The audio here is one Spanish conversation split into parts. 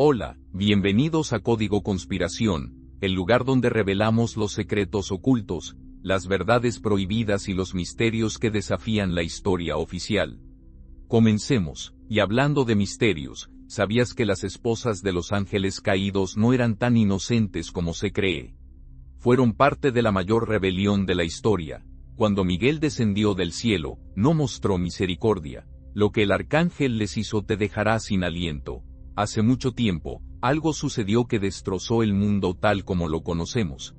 Hola, bienvenidos a Código Conspiración, el lugar donde revelamos los secretos ocultos, las verdades prohibidas y los misterios que desafían la historia oficial. Comencemos, y hablando de misterios, ¿sabías que las esposas de los ángeles caídos no eran tan inocentes como se cree? Fueron parte de la mayor rebelión de la historia. Cuando Miguel descendió del cielo, no mostró misericordia. Lo que el arcángel les hizo te dejará sin aliento. Hace mucho tiempo, algo sucedió que destrozó el mundo tal como lo conocemos.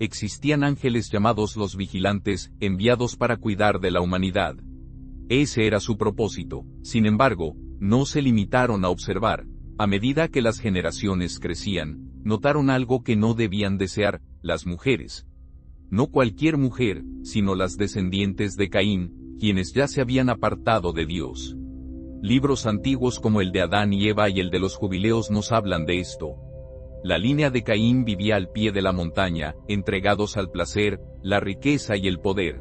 Existían ángeles llamados los vigilantes, enviados para cuidar de la humanidad. Ese era su propósito. Sin embargo, no se limitaron a observar. A medida que las generaciones crecían, notaron algo que no debían desear, las mujeres. No cualquier mujer, sino las descendientes de Caín, quienes ya se habían apartado de Dios. Libros antiguos como el de Adán y Eva y el de los Jubileos nos hablan de esto. La línea de Caín vivía al pie de la montaña, entregados al placer, la riqueza y el poder.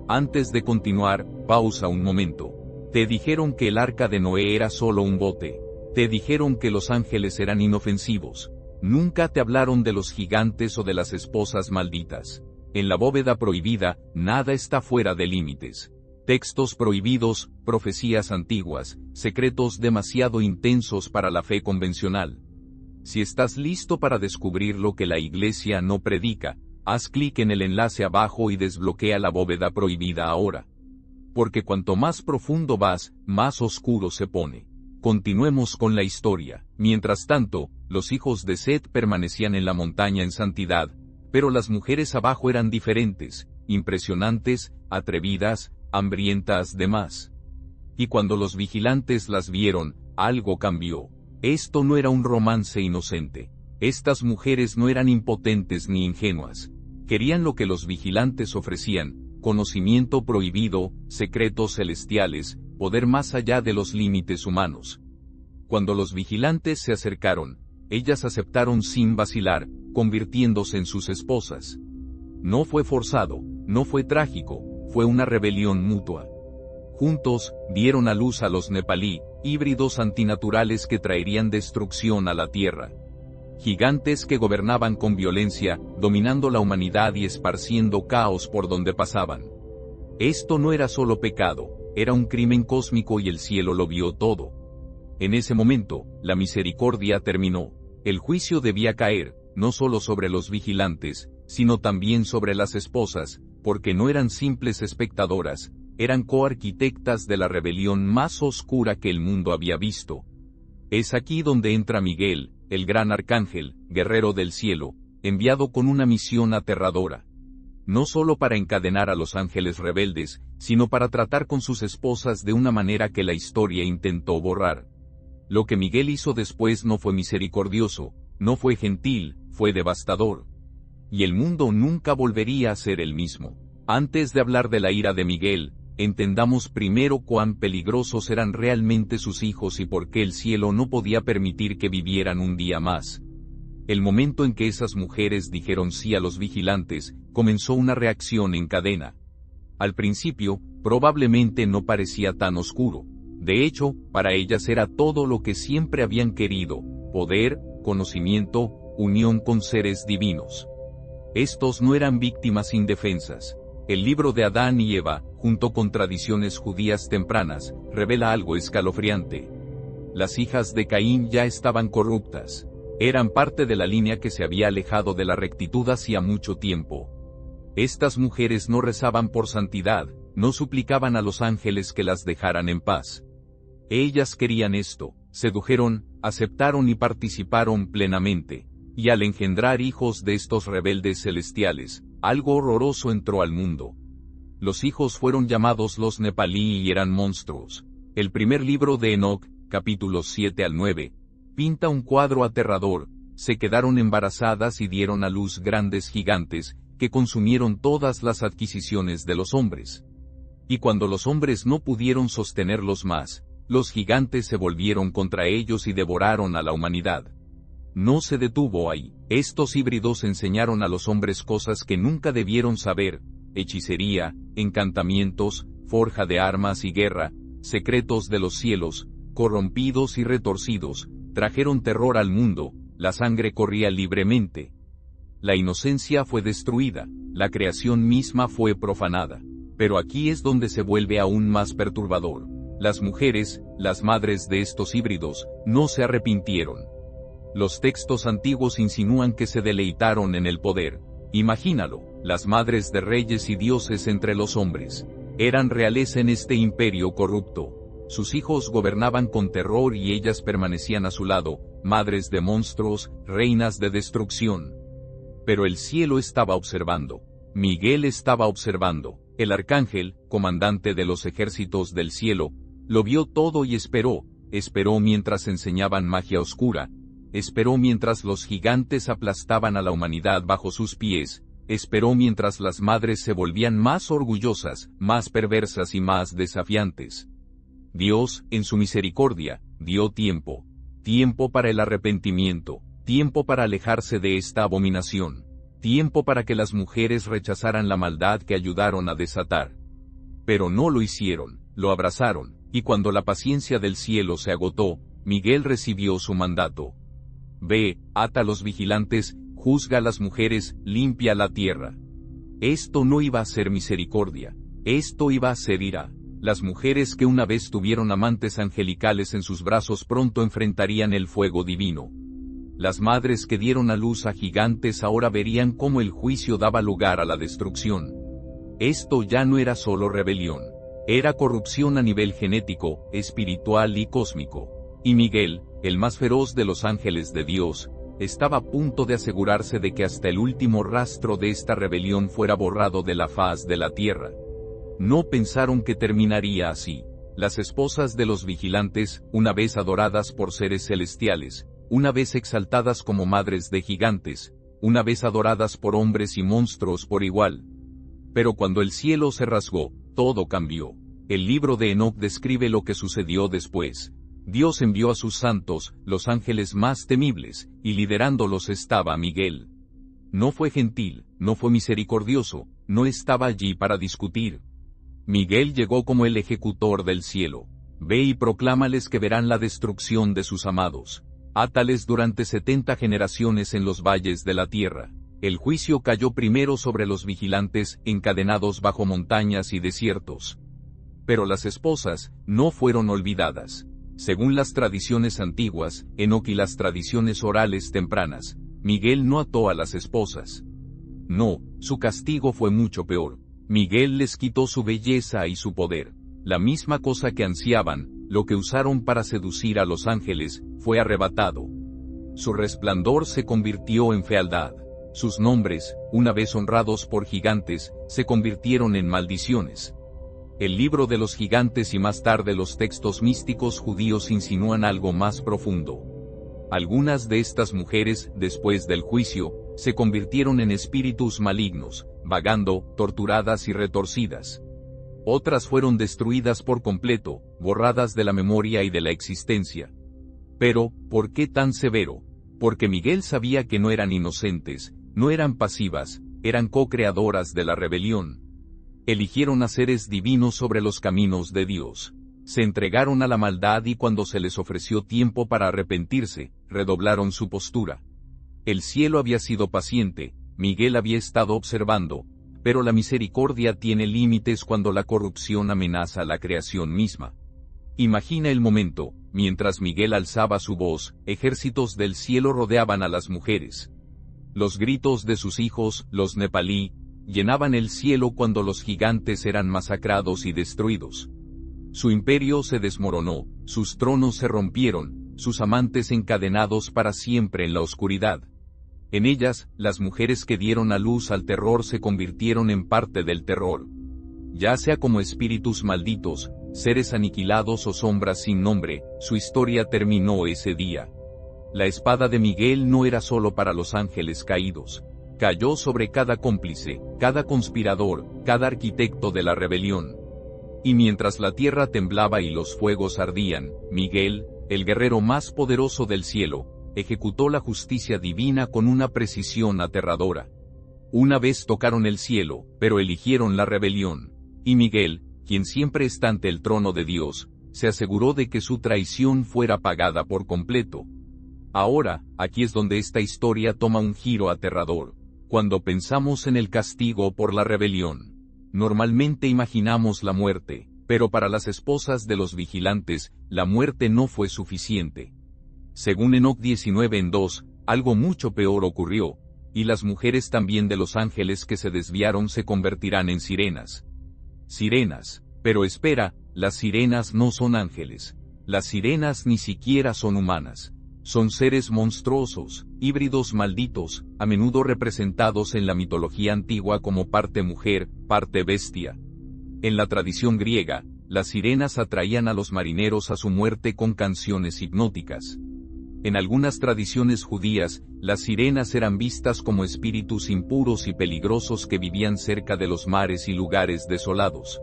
Antes de continuar, pausa un momento. Te dijeron que el arca de Noé era solo un bote. Te dijeron que los ángeles eran inofensivos. Nunca te hablaron de los gigantes o de las esposas malditas. En la bóveda prohibida, nada está fuera de límites. Textos prohibidos, profecías antiguas, secretos demasiado intensos para la fe convencional. Si estás listo para descubrir lo que la iglesia no predica, haz clic en el enlace abajo y desbloquea la bóveda prohibida ahora. Porque cuanto más profundo vas, más oscuro se pone. Continuemos con la historia. Mientras tanto, los hijos de Set permanecían en la montaña en santidad, pero las mujeres abajo eran diferentes, impresionantes, atrevidas, hambrientas de más. Y cuando los vigilantes las vieron, algo cambió. Esto no era un romance inocente. Estas mujeres no eran impotentes ni ingenuas. Querían lo que los vigilantes ofrecían: conocimiento prohibido, secretos celestiales, poder más allá de los límites humanos. Cuando los vigilantes se acercaron, ellas aceptaron sin vacilar, convirtiéndose en sus esposas. No fue forzado, no fue trágico, fue una rebelión mutua. Juntos, dieron a luz a los nepalí, híbridos antinaturales que traerían destrucción a la tierra. Gigantes que gobernaban con violencia, dominando la humanidad y esparciendo caos por donde pasaban. Esto no era solo pecado, era un crimen cósmico y el cielo lo vio todo. En ese momento, la misericordia terminó. El juicio debía caer, no solo sobre los vigilantes, sino también sobre las esposas, porque no eran simples espectadoras, eran coarquitectas de la rebelión más oscura que el mundo había visto. Es aquí donde entra Miguel, el gran arcángel, guerrero del cielo, enviado con una misión aterradora. No solo para encadenar a los ángeles rebeldes, sino para tratar con sus esposas de una manera que la historia intentó borrar. Lo que Miguel hizo después no fue misericordioso, no fue gentil, fue devastador. Y el mundo nunca volvería a ser el mismo. Antes de hablar de la ira de Miguel, entendamos primero cuán peligrosos eran realmente sus hijos y por qué el cielo no podía permitir que vivieran un día más. El momento en que esas mujeres dijeron sí a los vigilantes, comenzó una reacción en cadena. Al principio, probablemente no parecía tan oscuro. De hecho, para ellas era todo lo que siempre habían querido: poder, conocimiento, unión con seres divinos. Estos no eran víctimas indefensas. El libro de Adán y Eva, junto con tradiciones judías tempranas, revela algo escalofriante. Las hijas de Caín ya estaban corruptas. Eran parte de la línea que se había alejado de la rectitud hacía mucho tiempo. Estas mujeres no rezaban por santidad, no suplicaban a los ángeles que las dejaran en paz. Ellas querían esto, sedujeron, aceptaron y participaron plenamente. Y al engendrar hijos de estos rebeldes celestiales, algo horroroso entró al mundo. Los hijos fueron llamados los nepalí y eran monstruos. El primer libro de Enoc, capítulos 7 al 9, pinta un cuadro aterrador. Se quedaron embarazadas y dieron a luz grandes gigantes, que consumieron todas las adquisiciones de los hombres. Y cuando los hombres no pudieron sostenerlos más, los gigantes se volvieron contra ellos y devoraron a la humanidad. No se detuvo ahí. Estos híbridos enseñaron a los hombres cosas que nunca debieron saber: hechicería, encantamientos, forja de armas y guerra, secretos de los cielos, corrompidos y retorcidos, trajeron terror al mundo, la sangre corría libremente. La inocencia fue destruida, la creación misma fue profanada. Pero aquí es donde se vuelve aún más perturbador. Las mujeres, las madres de estos híbridos, no se arrepintieron. Los textos antiguos insinúan que se deleitaron en el poder. Imagínalo, las madres de reyes y dioses entre los hombres. Eran realeza en este imperio corrupto. Sus hijos gobernaban con terror y ellas permanecían a su lado, madres de monstruos, reinas de destrucción. Pero el cielo estaba observando. Miguel estaba observando. El arcángel, comandante de los ejércitos del cielo, lo vio todo y esperó mientras enseñaban magia oscura, esperó mientras los gigantes aplastaban a la humanidad bajo sus pies, esperó mientras las madres se volvían más orgullosas, más perversas y más desafiantes. Dios, en su misericordia, dio tiempo para el arrepentimiento, tiempo para alejarse de esta abominación. Tiempo para que las mujeres rechazaran la maldad que ayudaron a desatar. Pero no lo hicieron, lo abrazaron, y cuando la paciencia del cielo se agotó, Miguel recibió su mandato. Ve, ata a los vigilantes, juzga a las mujeres, limpia la tierra. Esto no iba a ser misericordia, esto iba a ser ira. Las mujeres que una vez tuvieron amantes angelicales en sus brazos pronto enfrentarían el fuego divino. Las madres que dieron a luz a gigantes ahora verían cómo el juicio daba lugar a la destrucción. Esto ya no era solo rebelión. Era corrupción a nivel genético, espiritual y cósmico. Y Miguel, el más feroz de los ángeles de Dios, estaba a punto de asegurarse de que hasta el último rastro de esta rebelión fuera borrado de la faz de la tierra. No pensaron que terminaría así. Las esposas de los vigilantes, una vez adoradas por seres celestiales, una vez exaltadas como madres de gigantes, una vez adoradas por hombres y monstruos por igual. Pero cuando el cielo se rasgó, todo cambió. El libro de Enoc describe lo que sucedió después. Dios envió a sus santos, los ángeles más temibles, y liderándolos estaba Miguel. No fue gentil, no fue misericordioso, no estaba allí para discutir. Miguel llegó como el ejecutor del cielo. Ve y proclámales que verán la destrucción de sus amados. Átales durante 70 generaciones en los valles de la tierra. El juicio cayó primero sobre los vigilantes, encadenados bajo montañas y desiertos. Pero las esposas no fueron olvidadas. Según las tradiciones antiguas, Enoc y las tradiciones orales tempranas, Miguel no ató a las esposas. No, su castigo fue mucho peor. Miguel les quitó su belleza y su poder. La misma cosa que ansiaban, lo que usaron para seducir a los ángeles, fue arrebatado. Su resplandor se convirtió en fealdad. Sus nombres, una vez honrados por gigantes, se convirtieron en maldiciones. El libro de los gigantes y más tarde los textos místicos judíos insinúan algo más profundo. Algunas de estas mujeres, después del juicio, se convirtieron en espíritus malignos, vagando, torturadas y retorcidas. Otras fueron destruidas por completo, borradas de la memoria y de la existencia. Pero, ¿por qué tan severo? Porque Miguel sabía que no eran inocentes, no eran pasivas, eran co-creadoras de la rebelión. Eligieron a seres divinos sobre los caminos de Dios. Se entregaron a la maldad y cuando se les ofreció tiempo para arrepentirse, redoblaron su postura. El cielo había sido paciente, Miguel había estado observando, pero la misericordia tiene límites cuando la corrupción amenaza a la creación misma. Imagina el momento, mientras Miguel alzaba su voz, ejércitos del cielo rodeaban a las mujeres. Los gritos de sus hijos, los nepalí, llenaban el cielo cuando los gigantes eran masacrados y destruidos. Su imperio se desmoronó, sus tronos se rompieron, sus amantes encadenados para siempre en la oscuridad. En ellas, las mujeres que dieron a luz al terror se convirtieron en parte del terror. Ya sea como espíritus malditos, seres aniquilados o sombras sin nombre, su historia terminó ese día. La espada de Miguel no era solo para los ángeles caídos. Cayó sobre cada cómplice, cada conspirador, cada arquitecto de la rebelión. Y mientras la tierra temblaba y los fuegos ardían, Miguel, el guerrero más poderoso del cielo, ejecutó la justicia divina con una precisión aterradora. Una vez tocaron el cielo, pero eligieron la rebelión. Y Miguel, quien siempre está ante el trono de Dios, se aseguró de que su traición fuera pagada por completo. Ahora, aquí es donde esta historia toma un giro aterrador. Cuando pensamos en el castigo por la rebelión, normalmente imaginamos la muerte, pero para las esposas de los vigilantes, la muerte no fue suficiente. Según Enoc 19:2, algo mucho peor ocurrió, y las mujeres también de los ángeles que se desviaron se convertirán en sirenas. Sirenas, pero espera, las sirenas no son ángeles. Las sirenas ni siquiera son humanas. Son seres monstruosos, híbridos malditos, a menudo representados en la mitología antigua como parte mujer, parte bestia. En la tradición griega, las sirenas atraían a los marineros a su muerte con canciones hipnóticas. En algunas tradiciones judías, las sirenas eran vistas como espíritus impuros y peligrosos que vivían cerca de los mares y lugares desolados.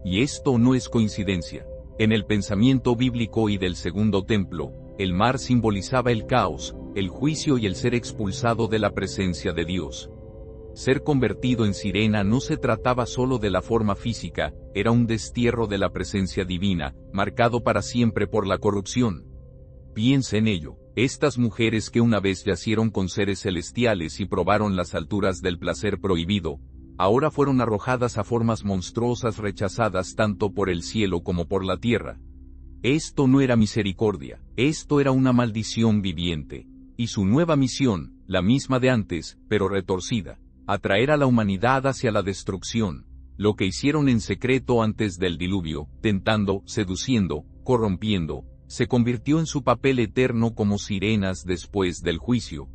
Y esto no es coincidencia. En el pensamiento bíblico y del Segundo Templo, el mar simbolizaba el caos, el juicio y el ser expulsado de la presencia de Dios. Ser convertido en sirena no se trataba solo de la forma física, era un destierro de la presencia divina, marcado para siempre por la corrupción. Piensa en ello, estas mujeres que una vez yacieron con seres celestiales y probaron las alturas del placer prohibido, ahora fueron arrojadas a formas monstruosas rechazadas tanto por el cielo como por la tierra. Esto no era misericordia, esto era una maldición viviente. Y su nueva misión, la misma de antes, pero retorcida, atraer a la humanidad hacia la destrucción, lo que hicieron en secreto antes del diluvio, tentando, seduciendo, corrompiendo, se convirtió en su papel eterno como sirenas después del juicio.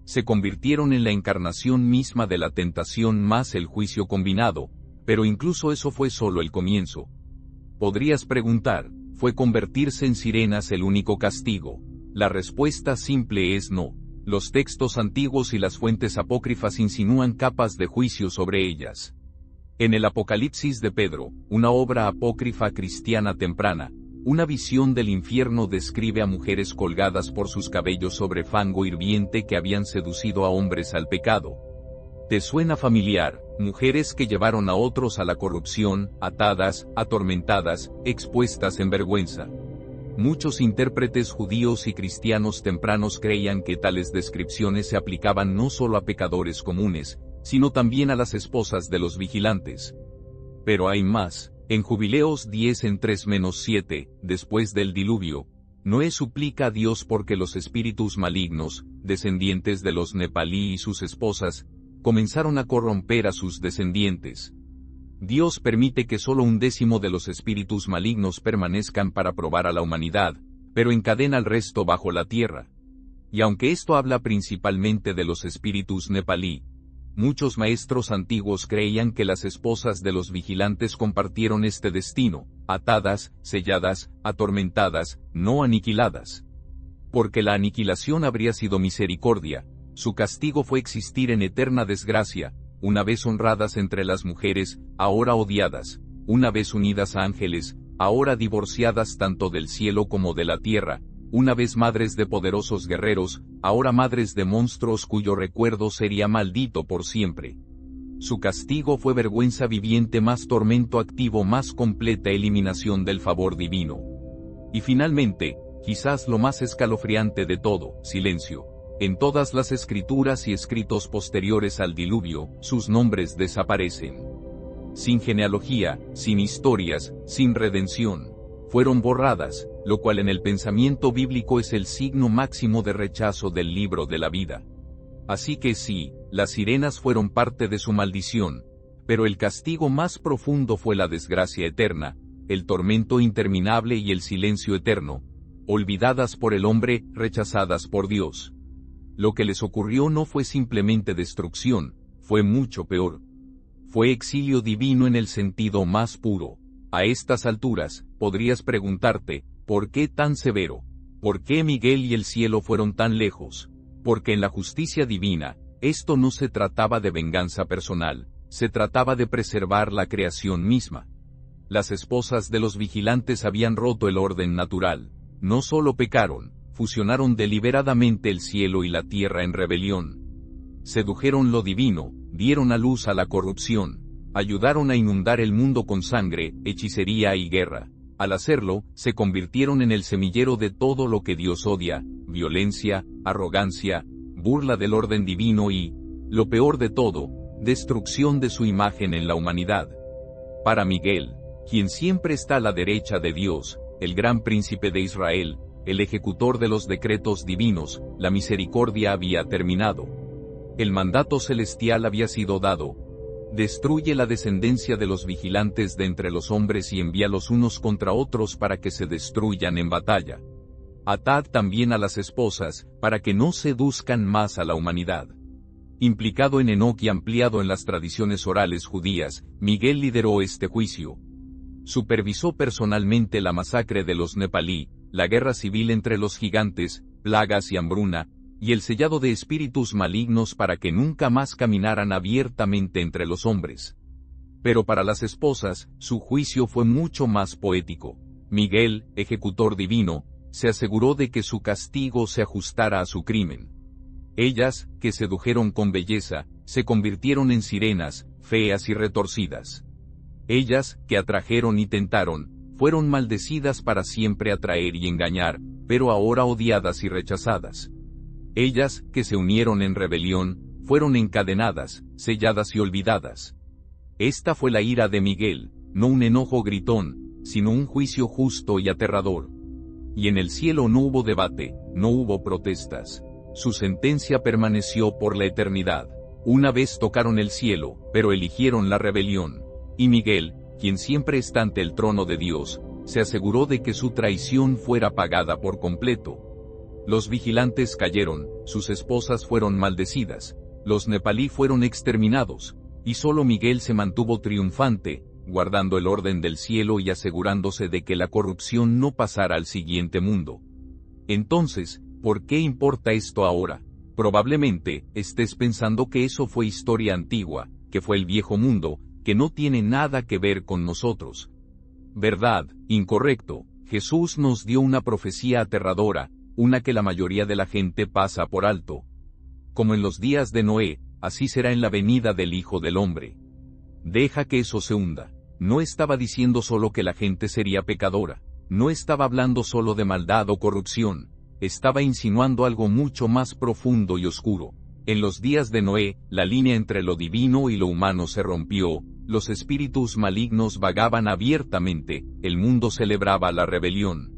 Se convirtieron en la encarnación misma de la tentación más el juicio combinado, pero incluso eso fue solo el comienzo. Podrías preguntar, ¿fue convertirse en sirenas el único castigo? La respuesta simple es no. Los textos antiguos y las fuentes apócrifas insinúan capas de juicio sobre ellas. En el Apocalipsis de Pedro, una obra apócrifa cristiana temprana, una visión del infierno describe a mujeres colgadas por sus cabellos sobre fango hirviente que habían seducido a hombres al pecado. ¿Te suena familiar? Mujeres que llevaron a otros a la corrupción, atadas, atormentadas, expuestas en vergüenza. Muchos intérpretes judíos y cristianos tempranos creían que tales descripciones se aplicaban no solo a pecadores comunes, sino también a las esposas de los vigilantes. Pero hay más. En Jubileos 10:3-7, después del diluvio, Noé suplica a Dios porque los espíritus malignos, descendientes de los nepalí y sus esposas, comenzaron a corromper a sus descendientes. Dios permite que solo 1/10 de los espíritus malignos permanezcan para probar a la humanidad, pero encadena al resto bajo la tierra. Y aunque esto habla principalmente de los espíritus nepalí, muchos maestros antiguos creían que las esposas de los vigilantes compartieron este destino, atadas, selladas, atormentadas, no aniquiladas. Porque la aniquilación habría sido misericordia, su castigo fue existir en eterna desgracia, una vez honradas entre las mujeres, ahora odiadas, una vez unidas a ángeles, ahora divorciadas tanto del cielo como de la tierra, una vez madres de poderosos guerreros, ahora madres de monstruos cuyo recuerdo sería maldito por siempre. Su castigo fue vergüenza viviente más tormento activo más completa eliminación del favor divino. Y finalmente, quizás lo más escalofriante de todo, silencio. En todas las escrituras y escritos posteriores al diluvio, sus nombres desaparecen. Sin genealogía, sin historias, sin redención. Fueron borradas, lo cual en el pensamiento bíblico es el signo máximo de rechazo del libro de la vida. Así que sí, las sirenas fueron parte de su maldición, pero el castigo más profundo fue la desgracia eterna, el tormento interminable y el silencio eterno, olvidadas por el hombre, rechazadas por Dios. Lo que les ocurrió no fue simplemente destrucción, fue mucho peor. Fue exilio divino en el sentido más puro. A estas alturas, podrías preguntarte, ¿por qué tan severo? ¿Por qué Miguel y el cielo fueron tan lejos? Porque en la justicia divina, esto no se trataba de venganza personal, se trataba de preservar la creación misma. Las esposas de los vigilantes habían roto el orden natural, no solo pecaron, fusionaron deliberadamente el cielo y la tierra en rebelión. Sedujeron lo divino, dieron a luz a la corrupción, ayudaron a inundar el mundo con sangre, hechicería y guerra. Al hacerlo, se convirtieron en el semillero de todo lo que Dios odia: violencia, arrogancia, burla del orden divino y, lo peor de todo, destrucción de su imagen en la humanidad. Para Miguel, quien siempre está a la derecha de Dios, el gran príncipe de Israel, el ejecutor de los decretos divinos, la misericordia había terminado. El mandato celestial había sido dado. Destruye la descendencia de los vigilantes de entre los hombres y envíalos unos contra otros para que se destruyan en batalla. Atad también a las esposas, para que no seduzcan más a la humanidad. Implicado en Enoc y ampliado en las tradiciones orales judías, Miguel lideró este juicio. Supervisó personalmente la masacre de los nepalí, la guerra civil entre los gigantes, plagas y hambruna, y el sellado de espíritus malignos para que nunca más caminaran abiertamente entre los hombres. Pero para las esposas, su juicio fue mucho más poético. Miguel, ejecutor divino, se aseguró de que su castigo se ajustara a su crimen. Ellas, que sedujeron con belleza, se convirtieron en sirenas, feas y retorcidas. Ellas, que atrajeron y tentaron, fueron maldecidas para siempre atraer y engañar, pero ahora odiadas y rechazadas. Ellas, que se unieron en rebelión, fueron encadenadas, selladas y olvidadas. Esta fue la ira de Miguel, no un enojo gritón, sino un juicio justo y aterrador. Y en el cielo no hubo debate, no hubo protestas. Su sentencia permaneció por la eternidad. Una vez tocaron el cielo, pero eligieron la rebelión. Y Miguel, quien siempre está ante el trono de Dios, se aseguró de que su traición fuera pagada por completo. Los vigilantes cayeron, sus esposas fueron maldecidas, los nepalí fueron exterminados, y solo Miguel se mantuvo triunfante, guardando el orden del cielo y asegurándose de que la corrupción no pasara al siguiente mundo. Entonces, ¿por qué importa esto ahora? Probablemente, estés pensando que eso fue historia antigua, que fue el viejo mundo, que no tiene nada que ver con nosotros. Verdad, incorrecto. Jesús nos dio una profecía aterradora, una que la mayoría de la gente pasa por alto. Como en los días de Noé, así será en la venida del Hijo del Hombre. Deja que eso se hunda. No estaba diciendo solo que la gente sería pecadora. No estaba hablando solo de maldad o corrupción. Estaba insinuando algo mucho más profundo y oscuro. En los días de Noé, la línea entre lo divino y lo humano se rompió, los espíritus malignos vagaban abiertamente, el mundo celebraba la rebelión.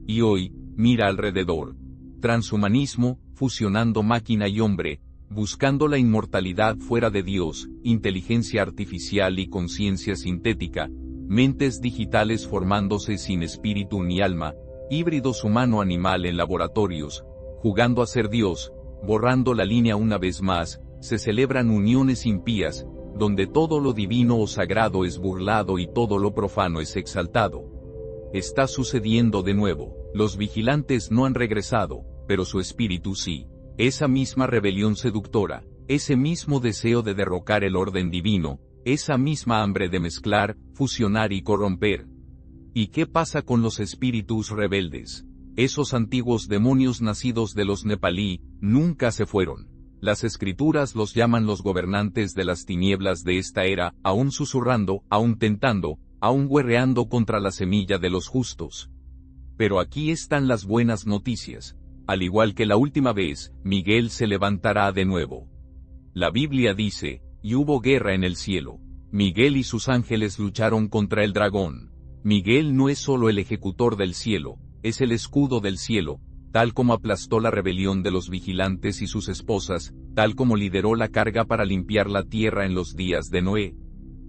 Y hoy, mira alrededor. Transhumanismo, fusionando máquina y hombre, buscando la inmortalidad fuera de Dios, inteligencia artificial y conciencia sintética, mentes digitales formándose sin espíritu ni alma, híbridos humano-animal en laboratorios, jugando a ser Dios, borrando la línea una vez más, se celebran uniones impías, donde todo lo divino o sagrado es burlado y todo lo profano es exaltado. Está sucediendo de nuevo, los vigilantes no han regresado, pero su espíritu sí. Esa misma rebelión seductora, ese mismo deseo de derrocar el orden divino, esa misma hambre de mezclar, fusionar y corromper. ¿Y qué pasa con los espíritus rebeldes? Esos antiguos demonios nacidos de los nepalí, nunca se fueron. Las escrituras los llaman los gobernantes de las tinieblas de esta era, aún susurrando, aún tentando, aún guerreando contra la semilla de los justos. Pero aquí están las buenas noticias. Al igual que la última vez, Miguel se levantará de nuevo. La Biblia dice, y hubo guerra en el cielo. Miguel y sus ángeles lucharon contra el dragón. Miguel no es solo el ejecutor del cielo, es el escudo del cielo, tal como aplastó la rebelión de los vigilantes y sus esposas, tal como lideró la carga para limpiar la tierra en los días de Noé.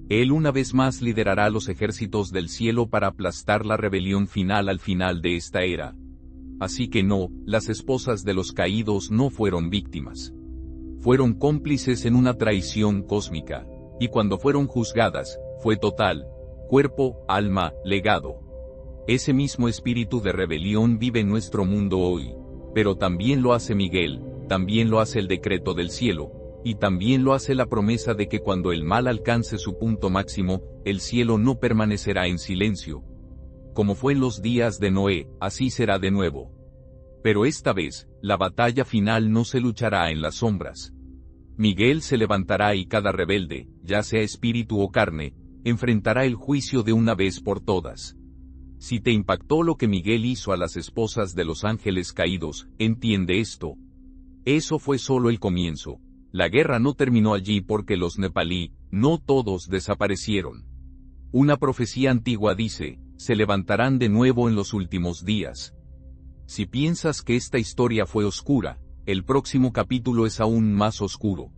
Él una vez más liderará los ejércitos del cielo para aplastar la rebelión final al final de esta era. Así que no, las esposas de los caídos no fueron víctimas. Fueron cómplices en una traición cósmica, y cuando fueron juzgadas, fue total, cuerpo, alma, legado. Ese mismo espíritu de rebelión vive en nuestro mundo hoy, pero también lo hace Miguel, también lo hace el decreto del cielo, y también lo hace la promesa de que cuando el mal alcance su punto máximo, el cielo no permanecerá en silencio. Como fue en los días de Noé, así será de nuevo. Pero esta vez, la batalla final no se luchará en las sombras. Miguel se levantará y cada rebelde, ya sea espíritu o carne, enfrentará el juicio de una vez por todas. Si te impactó lo que Miguel hizo a las esposas de los ángeles caídos, entiende esto. Eso fue solo el comienzo. La guerra no terminó allí porque los nepalí, no todos desaparecieron. Una profecía antigua dice, se levantarán de nuevo en los últimos días. Si piensas que esta historia fue oscura, el próximo capítulo es aún más oscuro.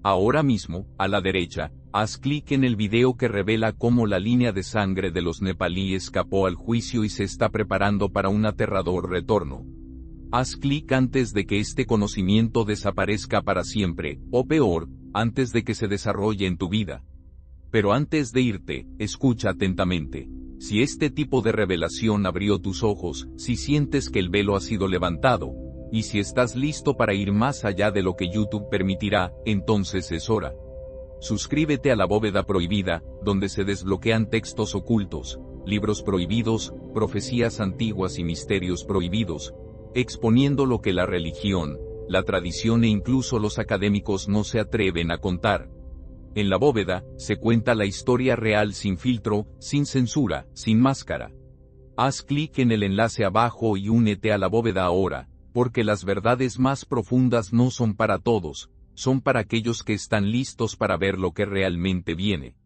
Ahora mismo, a la derecha, haz clic en el video que revela cómo la línea de sangre de los nepalí escapó al juicio y se está preparando para un aterrador retorno. Haz clic antes de que este conocimiento desaparezca para siempre, o peor, antes de que se desarrolle en tu vida. Pero antes de irte, escucha atentamente. Si este tipo de revelación abrió tus ojos, si sientes que el velo ha sido levantado, y si estás listo para ir más allá de lo que YouTube permitirá, entonces es hora. Suscríbete a La Bóveda Prohibida, donde se desbloquean textos ocultos, libros prohibidos, profecías antiguas y misterios prohibidos, exponiendo lo que la religión, la tradición e incluso los académicos no se atreven a contar. En La Bóveda, se cuenta la historia real sin filtro, sin censura, sin máscara. Haz clic en el enlace abajo y únete a La Bóveda ahora, porque las verdades más profundas no son para todos, son para aquellos que están listos para ver lo que realmente viene.